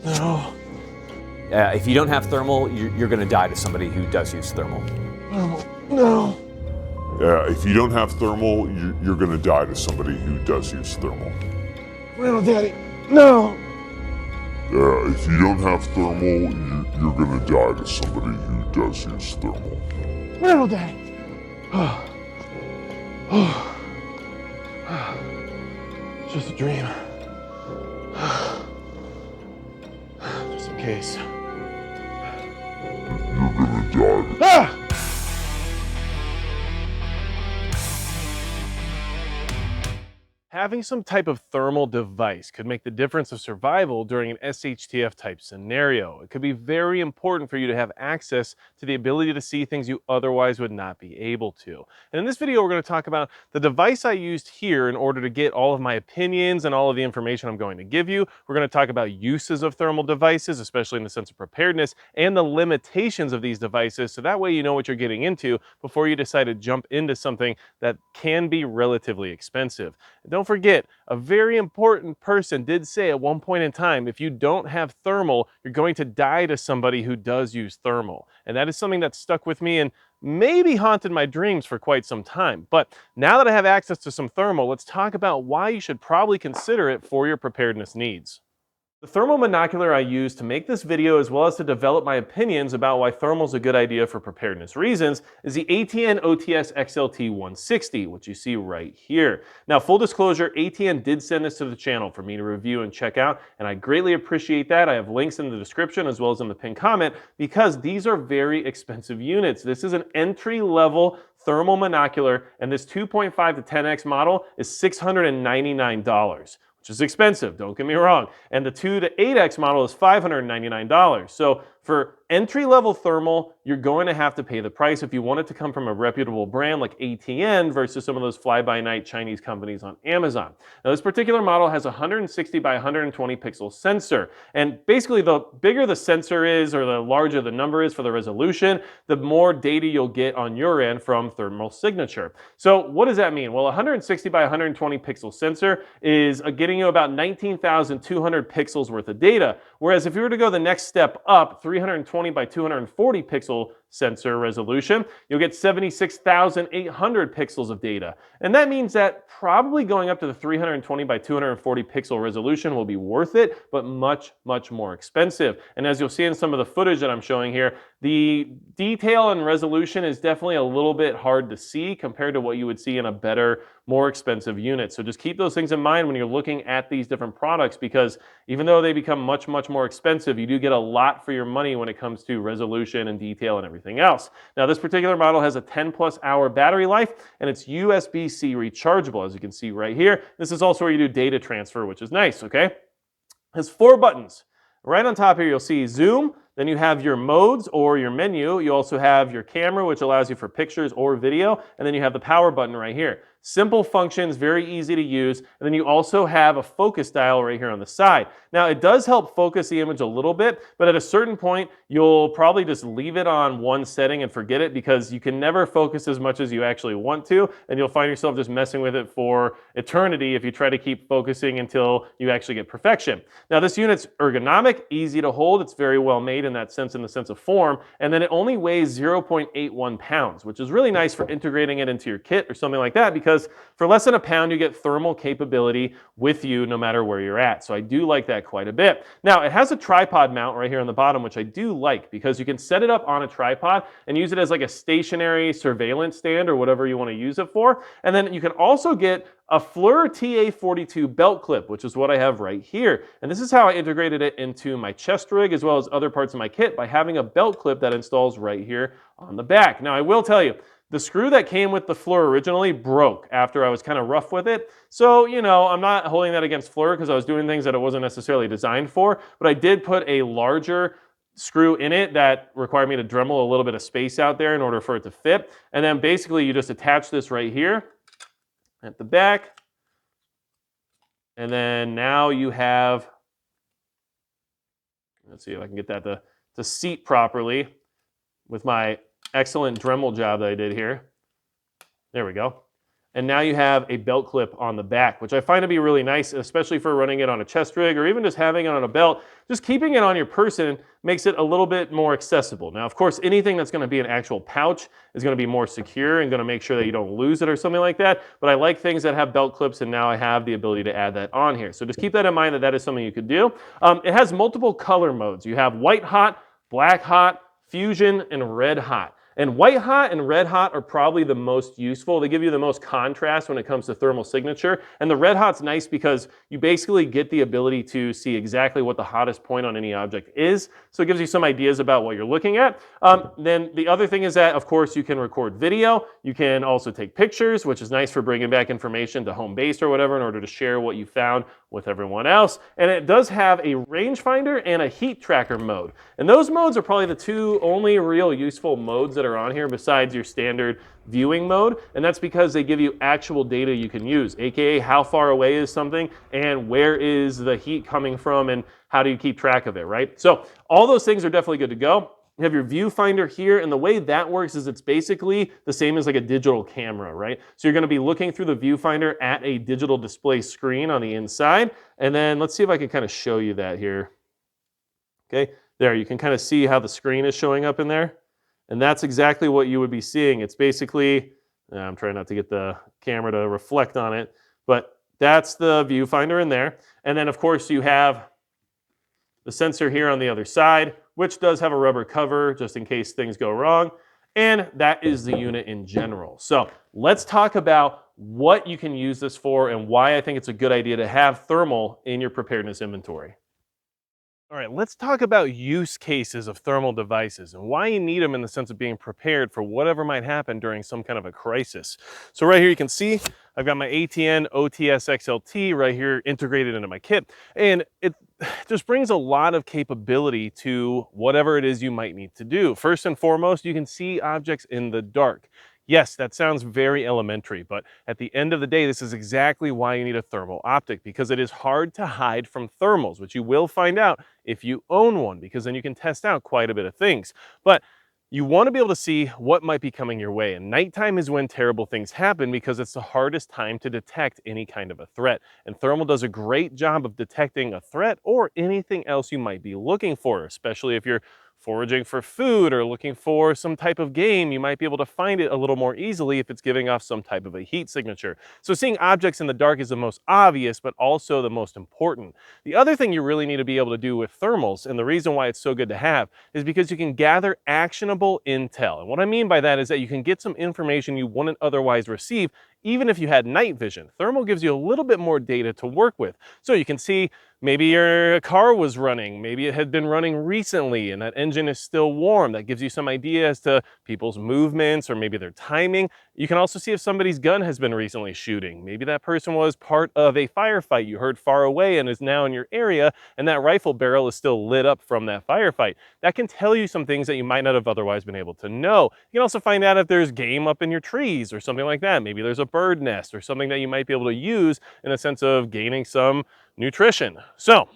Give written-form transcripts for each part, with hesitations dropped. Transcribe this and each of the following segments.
No. If you don't have thermal, you're going to die to somebody who does use thermal. Thermal. No. If you don't have thermal, you're going to die to somebody who does use thermal. Well, Daddy. No. If you don't have thermal, you're going to die to somebody who does use thermal. Well, Daddy. It's just a dream. Just in case. You're going to die. Ah! Having some type of thermal device could make the difference of survival during an SHTF type scenario. It could be very important for you to have access to the ability to see things you otherwise would not be able to. And in this video, we're going to talk about the device I used here in order to get all of my opinions and all of the information I'm going to give you. We're going to talk about uses of thermal devices, especially in the sense of preparedness, and the limitations of these devices, so that way you know what you're getting into before you decide to jump into something that can be relatively expensive. Don't forget, a very important person did say at one point in time, if you don't have thermal, you're going to die to somebody who does use thermal. And that is something that stuck with me and maybe haunted my dreams for quite some time. But now that I have access to some thermal, let's talk about why you should probably consider it for your preparedness needs. The thermal monocular I use to make this video, as well as to develop my opinions about why thermal is a good idea for preparedness reasons, is the ATN OTS-XLT 160, which you see right here. Now, full disclosure, ATN did send this to the channel for me to review and check out, and I greatly appreciate that. I have links in the description as well as in the pinned comment, because these are very expensive units. This is an entry-level thermal monocular, and this 2.5 to 10x model is $699. Which is expensive, don't get me wrong. And the 2 to 8x model is $599. So for entry-level thermal, you're going to have to pay the price if you want it to come from a reputable brand like ATN versus some of those fly-by-night Chinese companies on Amazon. Now, this particular model has a 160 by 120 pixel sensor. And basically, the bigger the sensor is, or the larger the number is for the resolution, the more data you'll get on your end from thermal signature. So what does that mean? Well, a 160 by 120 pixel sensor is getting you about 19,200 pixels worth of data. Whereas if you were to go the next step up, 320 by 240 pixel sensor resolution, you'll get 76,800 pixels of data. And that means that probably going up to the 320 by 240 pixel resolution will be worth it, but much, much more expensive. And as you'll see in some of the footage that I'm showing here, the detail and resolution is definitely a little bit hard to see compared to what you would see in a better, more expensive unit. So just keep those things in mind when you're looking at these different products, because even though they become much, much more expensive, you do get a lot for your money when it comes to resolution and detail and everything else. Now, this particular model has a 10+ hour battery life, and it's USB-C rechargeable, as you can see right here. This is also where you do data transfer, which is nice, okay? It has 4 buttons. Right on top here, you'll see zoom. Then you have your modes or your menu. You also have your camera, which allows you for pictures or video. And then you have the power button right here. Simple functions, very easy to use. And then you also have a focus dial right here on the side. Now, it does help focus the image a little bit, but at a certain point, you'll probably just leave it on one setting and forget it, because you can never focus as much as you actually want to, and you'll find yourself just messing with it for eternity if you try to keep focusing until you actually get perfection. Now, this unit's ergonomic, easy to hold. It's very well made in that sense, in the sense of form, and then it only weighs 0.81 pounds, which is really nice for integrating it into your kit or something like that, because for less than a pound, you get thermal capability with you no matter where you're at. So I do like that quite a bit. Now, it has a tripod mount right here on the bottom, which I do like, because you can set it up on a tripod and use it as like a stationary surveillance stand or whatever you want to use it for. And then you can also get a FLIR TA42 belt clip, which is what I have right here. And this is how I integrated it into my chest rig as well as other parts of my kit, by having a belt clip that installs right here on the back. Now, I will tell you, the screw that came with the FLIR originally broke after I was kind of rough with it. So, you know, I'm not holding that against FLIR, because I was doing things that it wasn't necessarily designed for, but I did put a larger screw in it that required me to Dremel a little bit of space out there in order for it to fit. And then basically you just attach this right here at the back. And then now you have, let's see if I can get that to seat properly with my excellent Dremel job that I did here. There we go. and now you have a belt clip on the back, which I find to be really nice, especially for running it on a chest rig or even just having it on a belt. Just keeping it on your person makes it a little bit more accessible. Now, of course, anything that's going to be an actual pouch is going to be more secure and going to make sure that you don't lose it or something like that. But I like things that have belt clips, and now I have the ability to add that on here. So just keep that in mind, that that is something you could do. It has multiple color modes. You have white hot, black hot, fusion, and red hot. And white hot and red hot are probably the most useful. They give you the most contrast when it comes to thermal signature. And the red hot's nice because you basically get the ability to see exactly what the hottest point on any object is. So it gives you some ideas about what you're looking at. Then the other thing is that, of course, you can record video. You can also take pictures, which is nice for bringing back information to home base or whatever in order to share what you found with everyone else. And it does have a rangefinder and a heat tracker mode. And those modes are probably the two only real useful modes that are on here besides your standard viewing mode. And that's because they give you actual data you can use, aka how far away is something and where is the heat coming from and how do you keep track of it, right? So all those things are definitely good to go. You have your viewfinder here, and the way that works is it's basically the same as like a digital camera, right? So you're going to be looking through the viewfinder at a digital display screen on the inside, and then let's see if I can kind of show you that here. Okay, there, you can kind of see how the screen is showing up in there, and that's exactly what you would be seeing. It's basically, I'm trying not to get the camera to reflect on it, but that's the viewfinder in there, and then of course you have the sensor here on the other side, which does have a rubber cover just in case things go wrong. And that is the unit in general. So let's talk about what you can use this for and why I think it's a good idea to have thermal in your preparedness inventory. All right, let's talk about use cases of thermal devices and why you need them in the sense of being prepared for whatever might happen during some kind of a crisis. So right here you can see I've got my ATN OTS-XLT right here integrated into my kit, and it just brings a lot of capability to whatever it is you might need to do. First and foremost, you can see objects in the dark. Yes, that sounds very elementary, but at the end of the day, this is exactly why you need a thermal optic, because it is hard to hide from thermals, which you will find out if you own one, because then you can test out quite a bit of things. But you want to be able to see what might be coming your way, and nighttime is when terrible things happen because it's the hardest time to detect any kind of a threat. And thermal does a great job of detecting a threat or anything else you might be looking for, especially if you're foraging for food or looking for some type of game. You might be able to find it a little more easily if it's giving off some type of a heat signature. So seeing objects in the dark is the most obvious, but also the most important. The other thing you really need to be able to do with thermals, and the reason why it's so good to have, is because you can gather actionable intel. And what I mean by that is that you can get some information you wouldn't otherwise receive even if you had night vision. Thermal gives you a little bit more data to work with. So you can see maybe your car was running, maybe it had been running recently and that engine is still warm. That gives you some idea as to people's movements or maybe their timing. You can also see if somebody's gun has been recently shooting. Maybe that person was part of a firefight you heard far away and is now in your area, and that rifle barrel is still lit up from that firefight. That can tell you some things that you might not have otherwise been able to know. You can also find out if there's game up in your trees or something like that. Maybe there's a bird nest or something that you might be able to use in a sense of gaining some nutrition. So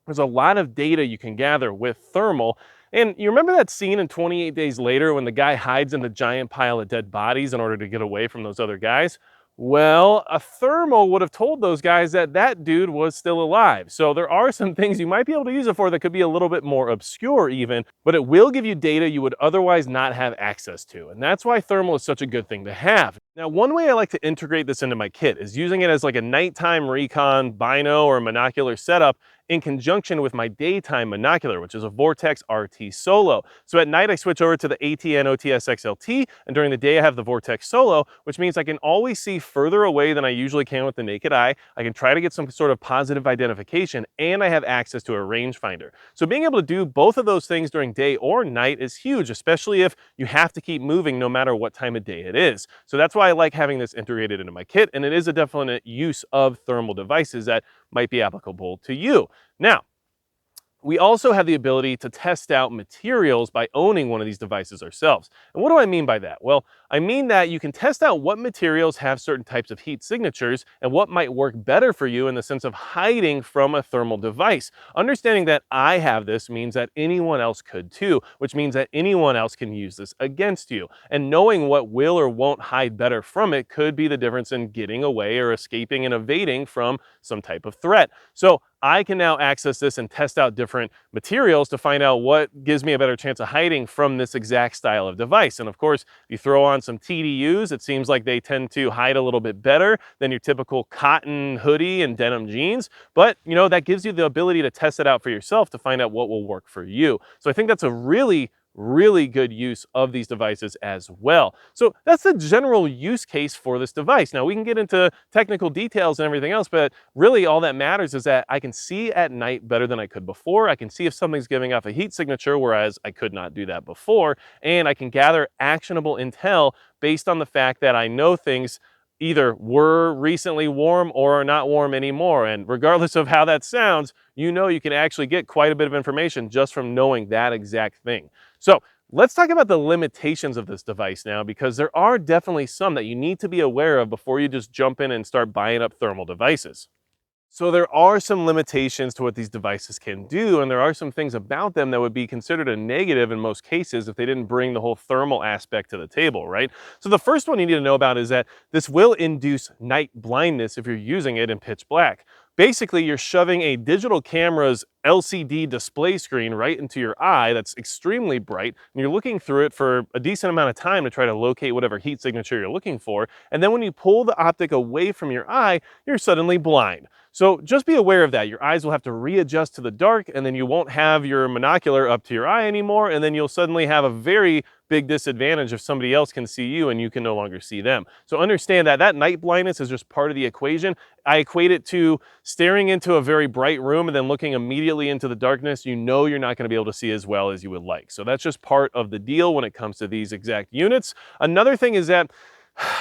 there's a lot of data you can gather with thermal. And you remember that scene in 28 Days Later when the guy hides in the giant pile of dead bodies in order to get away from those other guys? Well, a thermal would have told those guys that that dude was still alive. So there are some things you might be able to use it for that could be a little bit more obscure even, but it will give you data you would otherwise not have access to. And that's why thermal is such a good thing to have. Now, one way I like to integrate this into my kit is using it as like a nighttime recon bino or monocular setup in conjunction with my daytime monocular, which is a Vortex RT Solo. So at night I switch over to the ATN OTS-XLT, and during the day I have the Vortex Solo, which means I can always see further away than I usually can with the naked eye. I can try to get some sort of positive identification, and I have access to a rangefinder. So being able to do both of those things during day or night is huge, especially if you have to keep moving no matter what time of day it is. So that's why I like having this integrated into my kit, and it is a definite use of thermal devices that might be applicable to you. Now, We also have the ability to test out materials by owning one of these devices ourselves. And what do I mean by that? Well, I mean that you can test out what materials have certain types of heat signatures and what might work better for you in the sense of hiding from a thermal device. Understanding that I have this means that anyone else could too, which means that anyone else can use this against you. And knowing what will or won't hide better from it could be the difference in getting away or escaping and evading from some type of threat. So I can now access this and test out different materials to find out what gives me a better chance of hiding from this exact style of device. And of course, if you throw on some TDUs, it seems like they tend to hide a little bit better than your typical cotton hoodie and denim jeans. But you know, that gives you the ability to test it out for yourself to find out what will work for you. So I think that's a really good use of these devices as well. So that's the general use case for this device. Now we can get into technical details and everything else, but really all that matters is that I can see at night better than I could before. I can see if something's giving off a heat signature, whereas I could not do that before. And I can gather actionable intel based on the fact that I know things either were recently warm or are not warm anymore. And regardless of how that sounds, you know you can actually get quite a bit of information just from knowing that exact thing. So let's talk about the limitations of this device now, because there are definitely some that you need to be aware of before you just jump in and start buying up thermal devices. So there are some limitations to what these devices can do, and there are some things about them that would be considered a negative in most cases if they didn't bring the whole thermal aspect to the table, right? So the first one you need to know about is that this will induce night blindness if you're using it in pitch black. Basically, you're shoving a digital camera's LCD display screen right into your eye that's extremely bright, and you're looking through it for a decent amount of time to try to locate whatever heat signature you're looking for, and then when you pull the optic away from your eye, you're suddenly blind. So just be aware of that. Your eyes will have to readjust to the dark, and then you won't have your monocular up to your eye anymore, and then you'll suddenly have a very big disadvantage if somebody else can see you and you can no longer see them. So understand that that night blindness is just part of the equation. I equate it to staring into a very bright room and then looking immediately into the darkness. You know you're not going to be able to see as well as you would like. So that's just part of the deal when it comes to these exact units. Another thing is that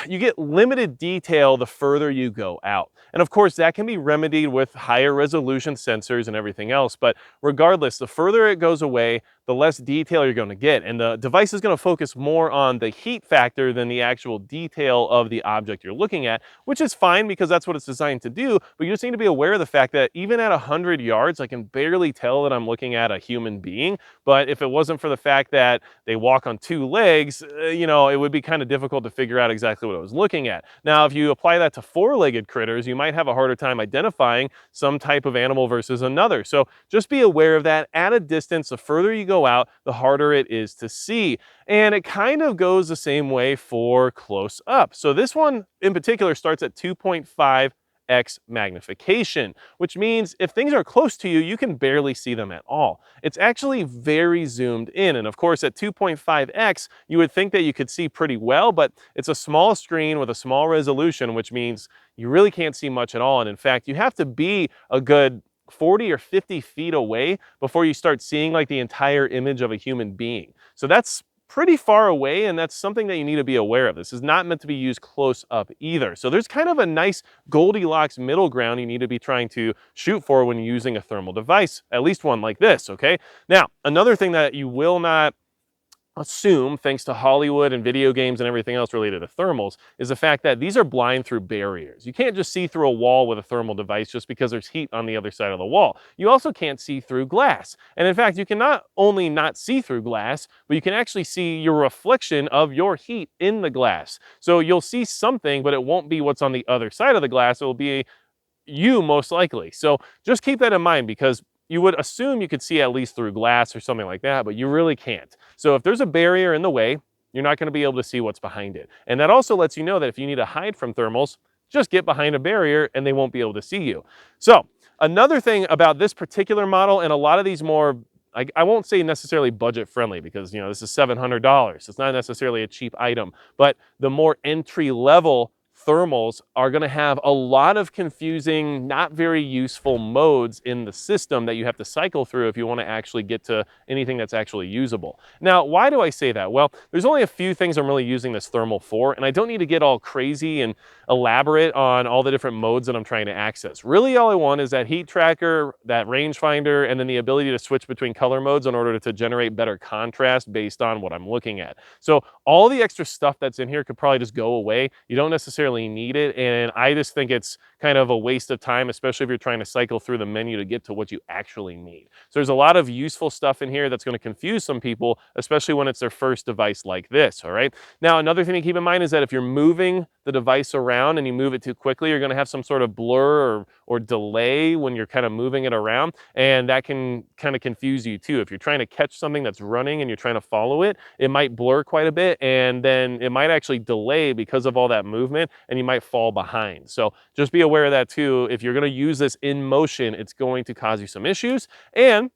you get limited detail the further you go out. And of course, that can be remedied with higher resolution sensors and everything else. But regardless, the further it goes away, the less detail you're going to get. And the device is going to focus more on the heat factor than the actual detail of the object you're looking at, which is fine because that's what it's designed to do. But you just need to be aware of the fact that even at 100 yards, I can barely tell that I'm looking at a human being. But if it wasn't for the fact that they walk on two legs, you know, it would be kind of difficult to figure out exactly what I was looking at. Now, if you apply that to four-legged critters, you might have a harder time identifying some type of animal versus another. So just be aware of that. At a distance, the further you go out, the harder it is to see. And it kind of goes the same way for close up. So this one in particular starts at 2.5x magnification, which means if things are close to you, you can barely see them at all. It's actually very zoomed in. And of course, at 2.5x, you would think that you could see pretty well, but it's a small screen with a small resolution, which means you really can't see much at all. And in fact, you have to be a good 40 or 50 feet away before you start seeing like the entire image of a human being. So that's pretty far away, and that's something that you need to be aware of. This is not meant to be used close up either. So there's kind of a nice Goldilocks middle ground you need to be trying to shoot for when you're using a thermal device, at least one like this, okay? Now, another thing that you will not assume, thanks to Hollywood and video games and everything else related to thermals, is the fact that these are blind through barriers. You can't just see through a wall with a thermal device just because there's heat on the other side of the wall. You also can't see through glass. And in fact, you can not only not see through glass, but you can actually see your reflection of your heat in the glass. So you'll see something, but it won't be what's on the other side of the glass. It will be you most likely. So just keep that in mind, because you would assume you could see at least through glass or something like that, but you really can't. So if there's a barrier in the way, you're not going to be able to see what's behind it. And that also lets you know that if you need to hide from thermals, just get behind a barrier and they won't be able to see you. So another thing about this particular model, and a lot of these more, I won't say necessarily budget friendly, because you know this is $700. It's not necessarily a cheap item, but the more entry level thermals are going to have a lot of confusing, not very useful modes in the system that you have to cycle through if you want to actually get to anything that's actually usable. Now, why do I say that? Well, there's only a few things I'm really using this thermal for, and I don't need to get all crazy and elaborate on all the different modes that I'm trying to access. Really, all I want is that heat tracker, that rangefinder, and then the ability to switch between color modes in order to generate better contrast based on what I'm looking at. So all the extra stuff that's in here could probably just go away. You don't necessarily need it, and I just think it's kind of a waste of time, especially if you're trying to cycle through the menu to get to what you actually need. So there's a lot of useful stuff in here that's going to confuse some people, especially when it's their first device like this, all right? Now, another thing to keep in mind is that if you're moving the device around and you move it too quickly, you're going to have some sort of blur or delay when you're kind of moving it around, and that can kind of confuse you too. If you're trying to catch something that's running and you're trying to follow it, it might blur quite a bit, and then it might actually delay because of all that movement, and you might fall behind. So just be aware of that too. If you're going to use this in motion, it's going to cause you some issues, and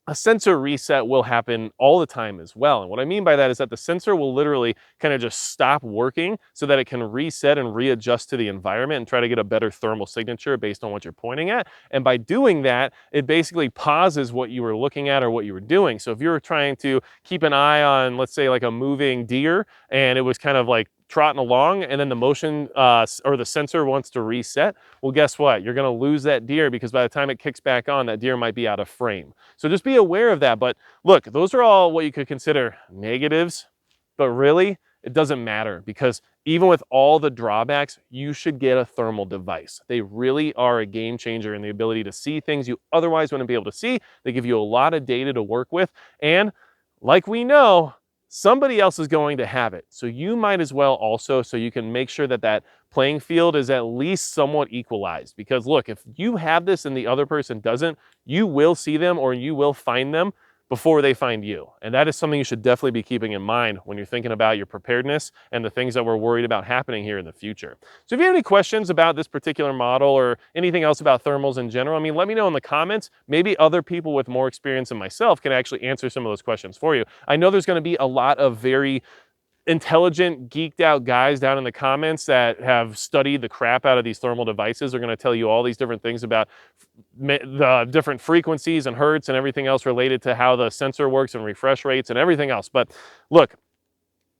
a sensor reset will happen all the time as well. And what I mean by that is that the sensor will literally kind of just stop working so that it can reset and readjust to the environment and try to get a better thermal signature based on what you're pointing at. And by doing that, it basically pauses what you were looking at or what you were doing. So if you were trying to keep an eye on, let's say, like a moving deer, and it was kind of like trotting along, and then the motion or the sensor wants to reset, well, guess what? You're going to lose that deer, because by the time it kicks back on, that deer might be out of frame. So just be aware of that. But look, those are all what you could consider negatives, but really it doesn't matter, because even with all the drawbacks, you should get a thermal device. They really are a game changer in the ability to see things you otherwise wouldn't be able to see. They give you a lot of data to work with, and like we know, somebody else is going to have it. So you might as well also, so you can make sure that that playing field is at least somewhat equalized. Because look, if you have this and the other person doesn't, you will see them or you will find them before they find you. And that is something you should definitely be keeping in mind when you're thinking about your preparedness and the things that we're worried about happening here in the future. So if you have any questions about this particular model or anything else about thermals in general, I mean, let me know in the comments. Maybe other people with more experience than myself can actually answer some of those questions for you. I know there's going to be a lot of very intelligent, geeked out guys down in the comments that have studied the crap out of these thermal devices. Are going to tell you all these different things about the different frequencies and hertz and everything else related to how the sensor works and refresh rates and everything else. But look,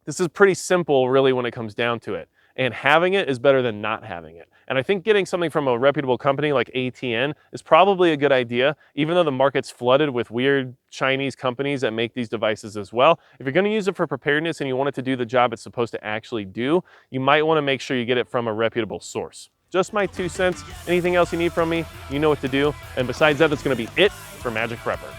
this is pretty simple really when it comes down to it. And having it is better than not having it. And I think getting something from a reputable company like ATN is probably a good idea, even though the market's flooded with weird Chinese companies that make these devices as well. If you're going to use it for preparedness and you want it to do the job it's supposed to actually do, you might want to make sure you get it from a reputable source. Just my 2 cents. Anything else you need from me, you know what to do. And besides that, that's going to be it for Magic Prepper.